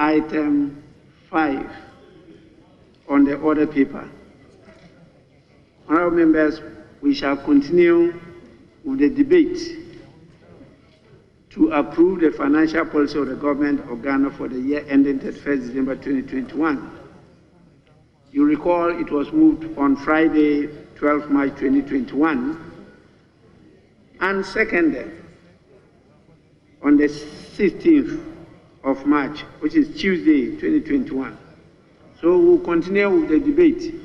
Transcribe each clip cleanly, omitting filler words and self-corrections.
item 5 on the order paper. Honorable members, we shall continue with the debate to approve the financial policy of the government of Ghana for the year ending 31st December 2021. You recall it was moved on Friday, 12 March 2021, and seconded on the 16th of March, which is Tuesday, 2021. So we'll continue with the debate.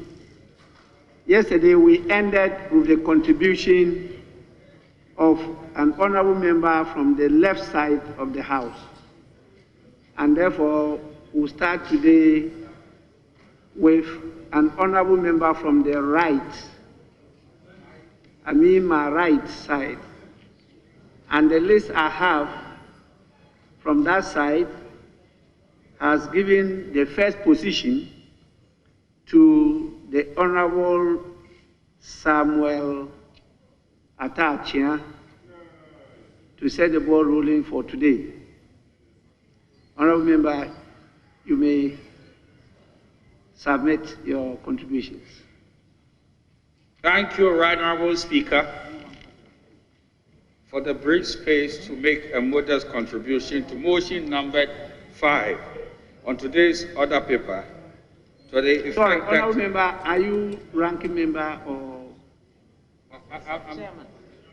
Yesterday, we ended with the contribution of an honorable member from the left side of the House. And therefore, we'll start today with an honorable member from the right, I mean my right side. And the list I have from that side has given the first position to the Honorable Samuel Atachia to set the ball rolling for today. Honorable member, you may submit your contributions. Thank you, Right Honorable Speaker, for the brief space to make a modest contribution to motion numbered 5 on today's order paper. To the effect Sorry, that honorable member, are you ranking member or? I'm Chairman.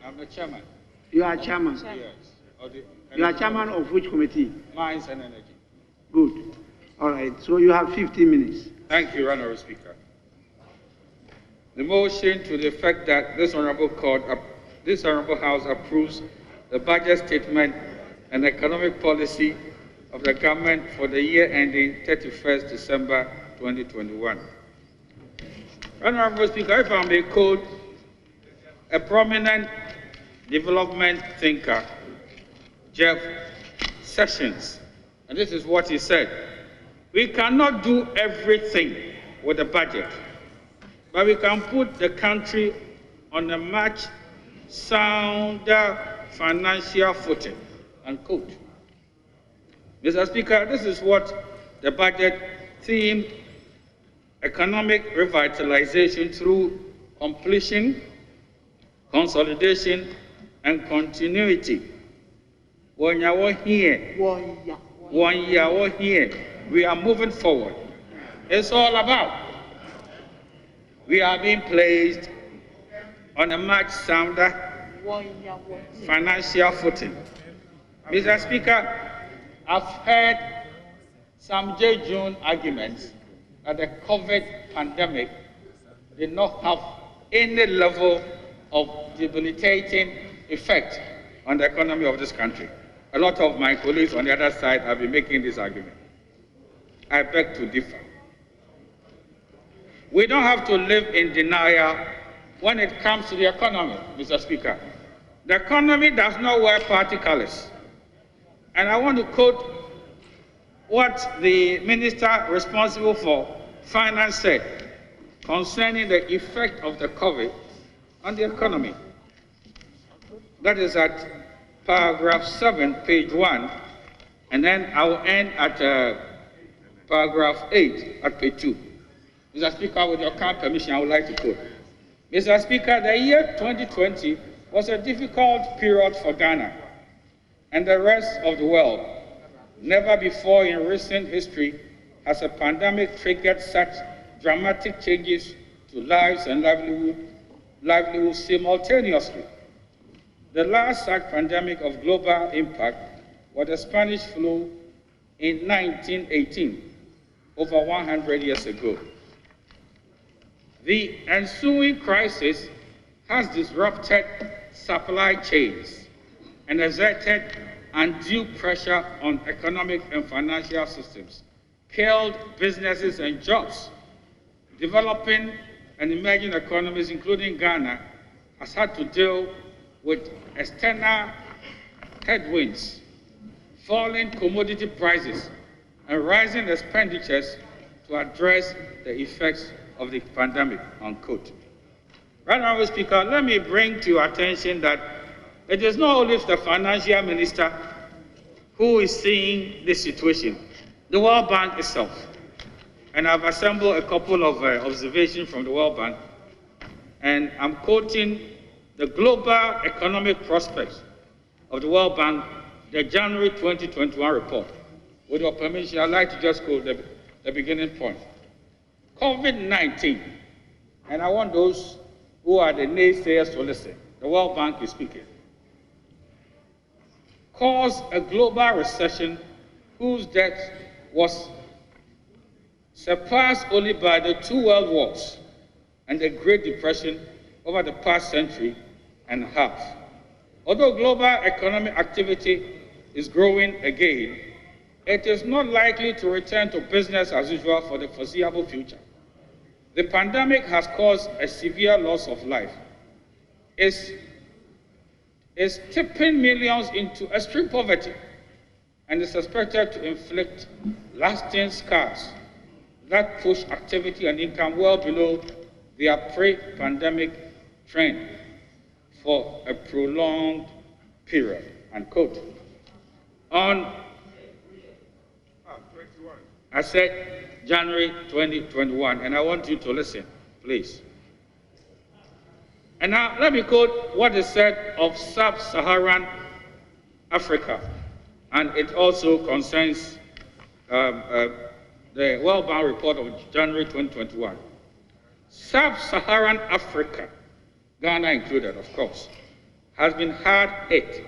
I'm the chairman. You are chairman? Yes. You are chairman of which committee? Mines and Energy. Good. All right, so you have 15 minutes. Thank you, Honorable Speaker. The motion to the effect that this Honorable House approves the budget statement and economic policy of the government for the year ending 31st December 2021. Honorable Speaker, if I may quote a prominent development thinker, Jeff Sessions, and this is what he said: "We cannot do everything with the budget, but we can put the country on a much sounder financial footing," unquote. Mr. Speaker, this is what the budget theme, economic revitalization through completion, consolidation, and continuity. When you are here, we are moving forward. It's all about. We are being placed on a much sounder financial footing. Mr. Speaker, I've heard some June arguments that the COVID pandemic did not have any level of debilitating effect on the economy of this country. A lot of my colleagues on the other side have been making this argument. I beg to differ. We don't have to live in denial when it comes to the economy, Mr. Speaker. The economy does not wear party colors. And I want to quote what the minister responsible for finance said concerning the effect of the COVID on the economy. That is at paragraph 7, page 1, and then I will end at paragraph 8 at page 2. Mr. Speaker, with your kind permission, I would like to quote. Mr. Speaker, the year 2020 was a difficult period for Ghana and the rest of the world. Never before in recent history has a pandemic triggered such dramatic changes to lives and livelihood simultaneously. The last such pandemic of global impact was the Spanish flu in 1918, over 100 years ago. The ensuing crisis has disrupted supply chains and exerted undue pressure on economic and financial systems, killed businesses and jobs. Developing and emerging economies, including Ghana, has had to deal with external headwinds, falling commodity prices, and rising expenditures to address the effects of the pandemic, unquote. Right now, Mr. Speaker, let me bring to your attention that it is not only the financial minister who is seeing this situation. the World Bank itself. And I've assembled a couple of observations from the World Bank, and I'm quoting the Global Economic Prospects of the World Bank, the January 2021 report. With your permission, I'd like to just quote the beginning point. COVID-19, and I want those who are the naysayers to listen. The World Bank is speaking. Caused a global recession whose depth was surpassed only by the 2 world wars and the Great Depression over the past century and a half. Although global economic activity is growing again, it is not likely to return to business as usual for the foreseeable future. The pandemic has caused a severe loss of life. It's tipping millions into extreme poverty and is expected to inflict lasting scars that push activity and income well below their pre-pandemic trend for a prolonged period, unquote. I said January 2021, and I want you to listen, please. And now let me quote what is said of sub-Saharan Africa, and it also concerns the World Bank report of January 2021. Sub-Saharan Africa, Ghana included, of course, has been hard hit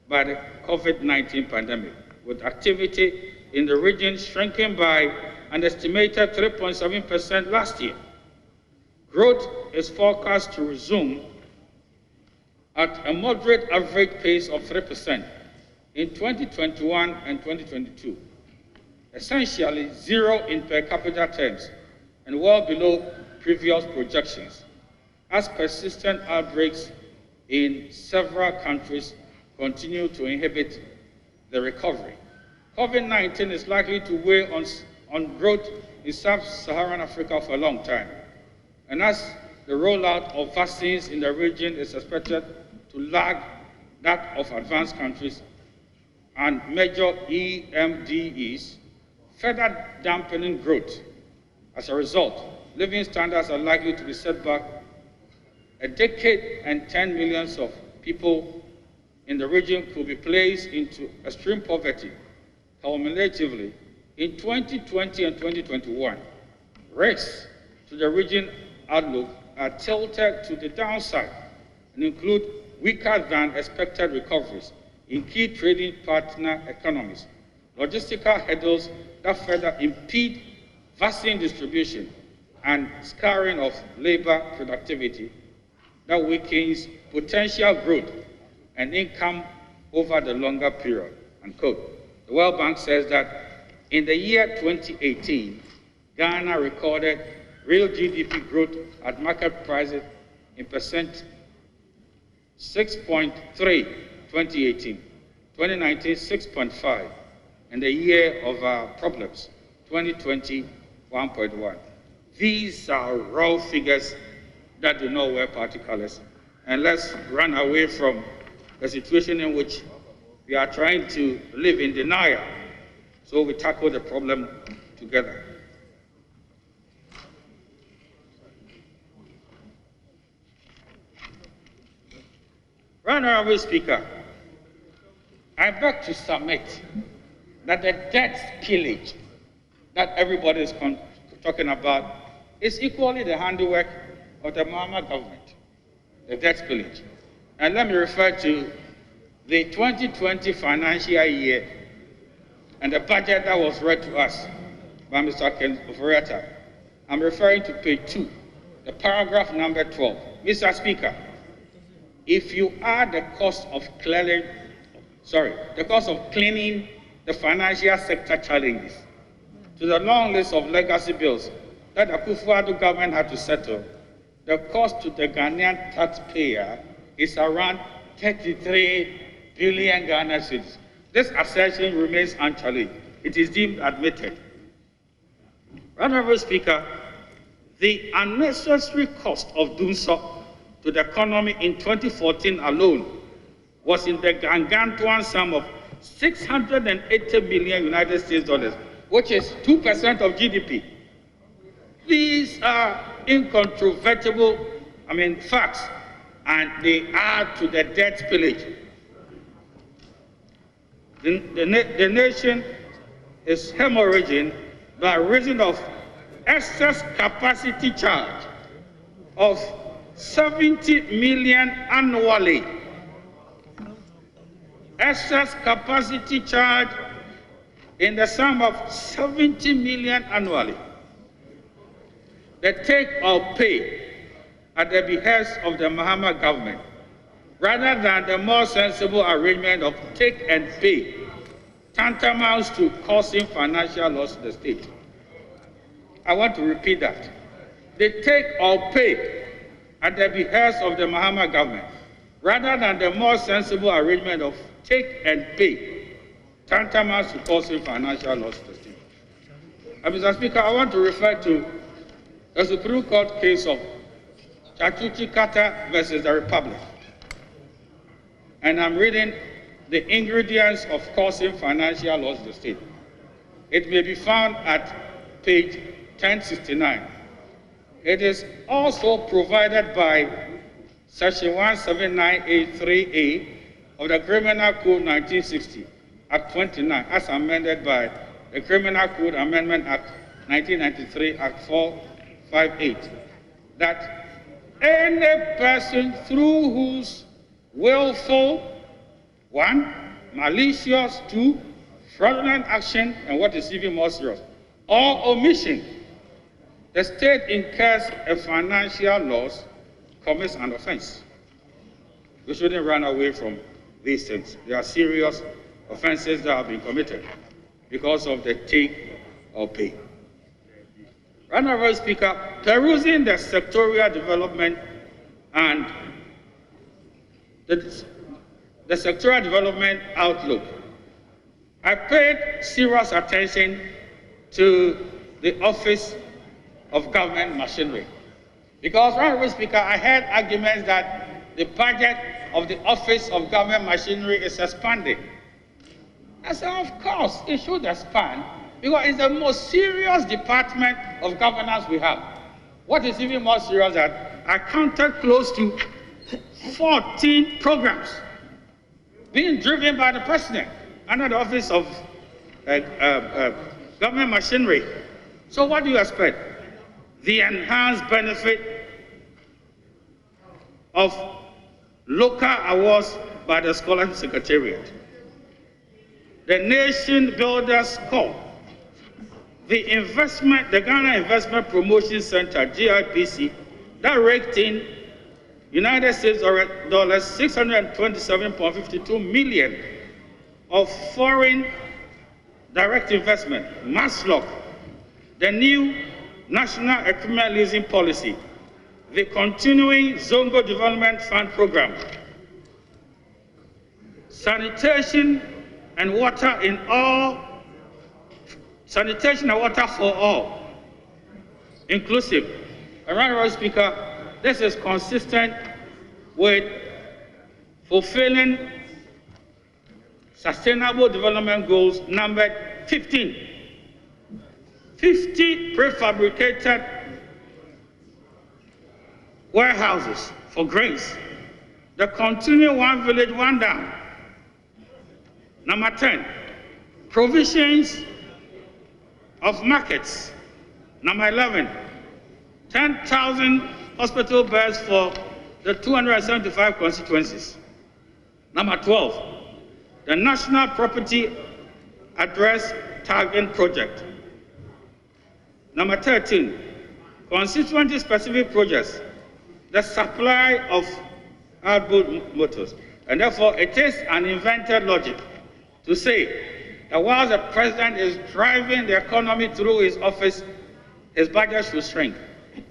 by the COVID-19 pandemic, with activity in the region shrinking by an estimated 3.7% last year. Growth is forecast to resume at a moderate average pace of 3% in 2021 and 2022, essentially zero in per capita terms and well below previous projections, as persistent outbreaks in several countries continue to inhibit the recovery. COVID-19 is likely to weigh on growth in sub-Saharan Africa for a long time. And as the rollout of vaccines in the region is expected to lag that of advanced countries and major EMDEs, further dampening growth. As a result, living standards are likely to be set back a decade, and 10 million of people in the region could be placed into extreme poverty. Cumulatively, in 2020 and 2021, risks to the region outlook are tilted to the downside and include weaker than expected recoveries in key trading partner economies, logistical hurdles that further impede vaccine distribution, and scarring of labor productivity that weakens potential growth and income over the longer period, unquote. The World Bank says that in the year 2018, Ghana recorded real GDP growth at market prices in percent 6.3, 2018, 2019, 6.5, and the year of our problems, 2020, 1.1. These are raw figures that do not wear party colors. And let's run away from the situation in which we are trying to live in denial, so we tackle the problem together. Right, Honorable Speaker, I beg to submit that the debt pillage that everybody is talking about is equally the handiwork of the Mahama government, the debt pillage. And let me refer to the 2020 financial year and the budget that was read to us by Mr. Ken Oforiatta. I'm referring to page 2, the paragraph number 12. Mr. Speaker, if you add the cost of cleaning the financial sector challenges to the long list of legacy bills that the Akufo-Addo government had to settle, the cost to the Ghanaian taxpayer is around 33 billion Ghana cedis. This assertion remains unchallenged. It is deemed admitted. Honorable Speaker, the unnecessary cost of doing so to the economy in 2014 alone was in the gargantuan sum of $680 million United States dollars, which is 2% of GDP. These are incontrovertible, facts, and they add to the debt spillage. The nation is hemorrhaging by reason of excess capacity charge of 70 million annually. Excess capacity charge in the sum of 70 million annually. The take or pay at the behest of the Mahama government, rather than the more sensible arrangement of take and pay, tantamounts to causing financial loss to the state. I want to repeat that. The take or pay at the behest of the Mahama government, rather than the more sensible arrangement of take and pay, tantamounts to causing financial loss to the state. Mr. Speaker, I want to refer to the Supreme Court case of Chachuchi Kata versus the Republic. And I'm reading the ingredients of causing financial loss to the state. It may be found at page 1069. It is also provided by Section 179A3A of the Criminal Code 1960, Act 29, as amended by the Criminal Code Amendment Act 1993, Act 458, that any person through whose willful, 1, malicious, 2, fraudulent action, and what is even more serious, or omission, the state incurs a financial loss, commits an offense. We shouldn't run away from these things. There are serious offenses that have been committed because of the take or pay. Honorable Speaker, perusing the sectorial development and the sectorial development outlook, I paid serious attention to the Office of Government Machinery. Because, Honorable Speaker, I heard arguments that the budget of the Office of Government Machinery is expanding. I said, of course, it should expand, because it's the most serious department of governance we have. What is even more serious is that I counted close to 14 programs being driven by the President under the Office of Government Machinery. So what do you expect? The enhanced benefit of local awards by the Scholarship Secretariat, the Nation Builders Corps, the Ghana Investment Promotion Center, GIPC, that raked in United States dollars 627.52 million of foreign direct investment, MASLOC, the new National Equipment Leasing Policy, the continuing Zongo Development Fund Program, sanitation and water for all, inclusive. Honorable Speaker, this is consistent with fulfilling Sustainable Development Goals numbered 15. 50 prefabricated warehouses for grains. The continuing One Village, One Dam. Number 10, provisions of markets. Number 11, 10,000 hospital beds for the 275 constituencies. Number 12, the National Property Address Tagging Project. Number 13, constituency-specific projects, the supply of outboard motors. And therefore, it is an invented logic to say that while the President is driving the economy through his office, his budget should shrink.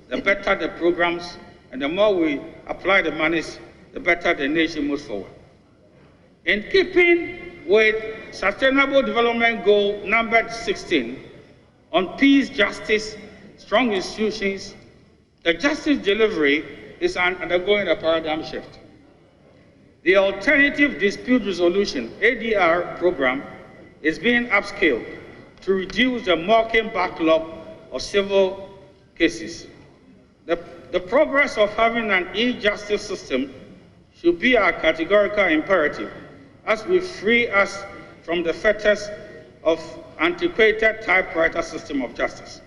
The better the programs, and the more we apply the monies, the better the nation moves forward. In keeping with Sustainable Development Goal number 16, on peace, justice, strong institutions, the justice delivery is undergoing a paradigm shift. The Alternative Dispute Resolution, ADR program, is being upscaled to reduce the mulking backlog of civil cases. The progress of having an e-justice system should be our categorical imperative as we free us from the fetters of antiquated typewriter system of justice.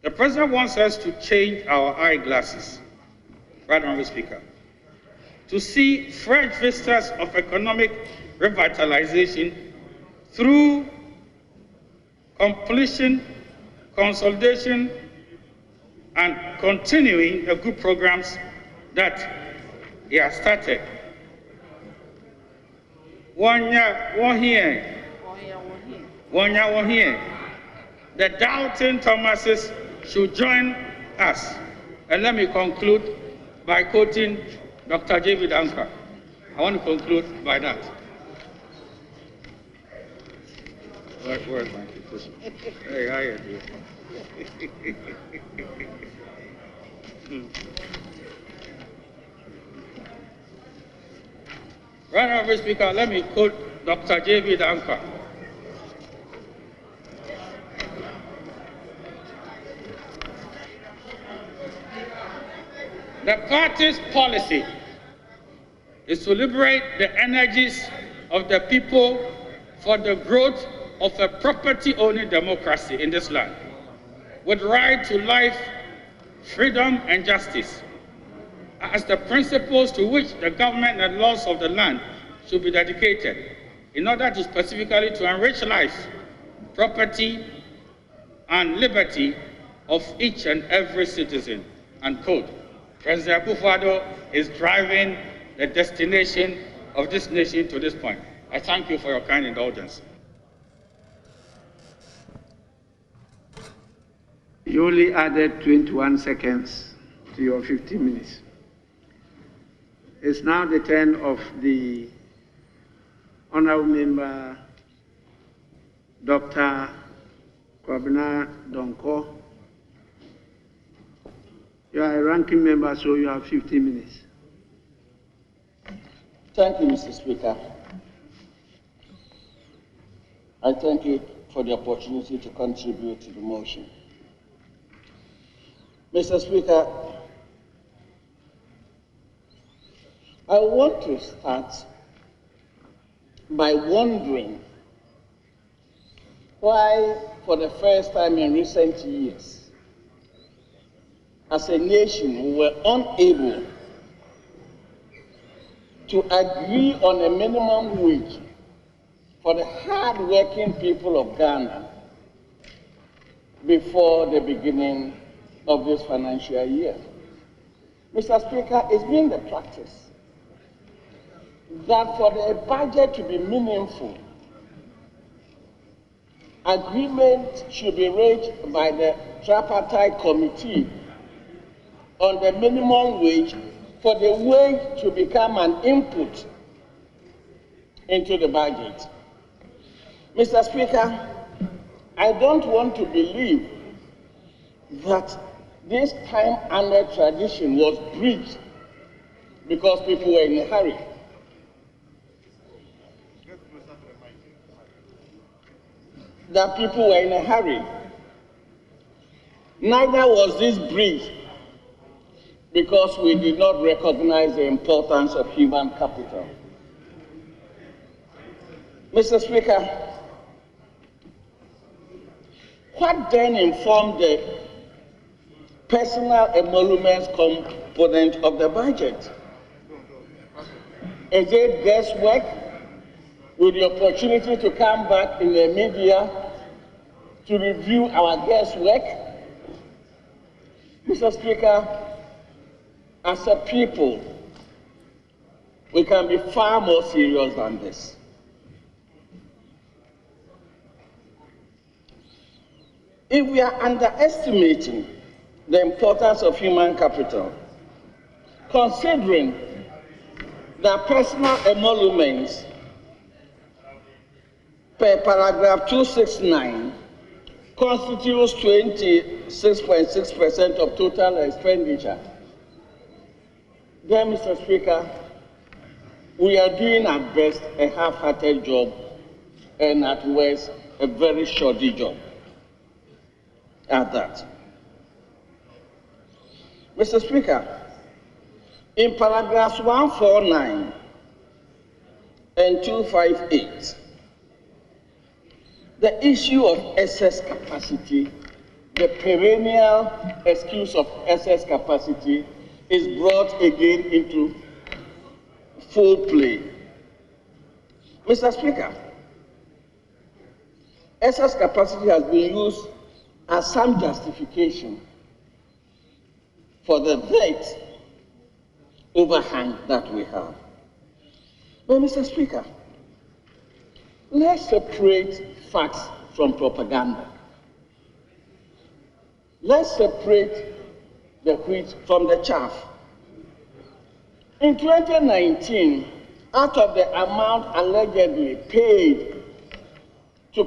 The President wants us to change our eyeglasses, Right Honourable Speaker, to see fresh vistas of economic revitalization through completion, consolidation, and continuing the good programs that he has started. One here. The doubting Thomases should join us. And let me conclude by quoting Dr. David Anker. I want to conclude by that. Where's my petition? Hey, how you doing? Right Honourable Speaker, let me quote Dr. David Anker. The party's policy is to liberate the energies of the people for the growth of a property-owning democracy in this land, with right to life, freedom, and justice as the principles to which the government and laws of the land should be dedicated, in order to specifically to enrich life, property, and liberty of each and every citizen, unquote. President Akufo-Addo is driving the destination of this nation to this point. I thank you for your kind indulgence. You only added 21 seconds to your 15 minutes. It's now the turn of the Honourable Member Dr. Kwabena Donko. You are a ranking member, so you have 15 minutes. Thank you, Mr. Speaker. I thank you for the opportunity to contribute to the motion. Mr. Speaker, I want to start by wondering why, for the first time in recent years, as a nation, we were unable to agree on a minimum wage for the hard-working people of Ghana before the beginning of this financial year. Mr. Speaker, it's been the practice that for the budget to be meaningful, agreement should be reached by the tripartite committee on the minimum wage for the wage to become an input into the budget. Mr. Speaker, I don't want to believe that this time-honored tradition was breached because people were in a hurry. That people were in a hurry. Neither was this breached because we did not recognize the importance of human capital. Mr. Speaker, what then informed the personal emoluments component of the budget? Is it guesswork with the opportunity to come back in the media to review our guesswork? Mr. Speaker, as a people, we can be far more serious than this. If we are underestimating the importance of human capital, considering that personal emoluments per paragraph 269 constitutes 26.6% of total expenditure, then, Mr. Speaker, we are doing at best a half-hearted job and at worst, a very shoddy job at that. Mr. Speaker, in paragraphs 149 and 258, the issue of excess capacity, the perennial excuse of excess capacity, is brought again into full play. Mr. Speaker, excess capacity has been used as some justification for the debt overhang that we have. But Mr. Speaker, let's separate facts from propaganda. Let's separate the wheat from the chaff. In 2019, out of the amount allegedly paid to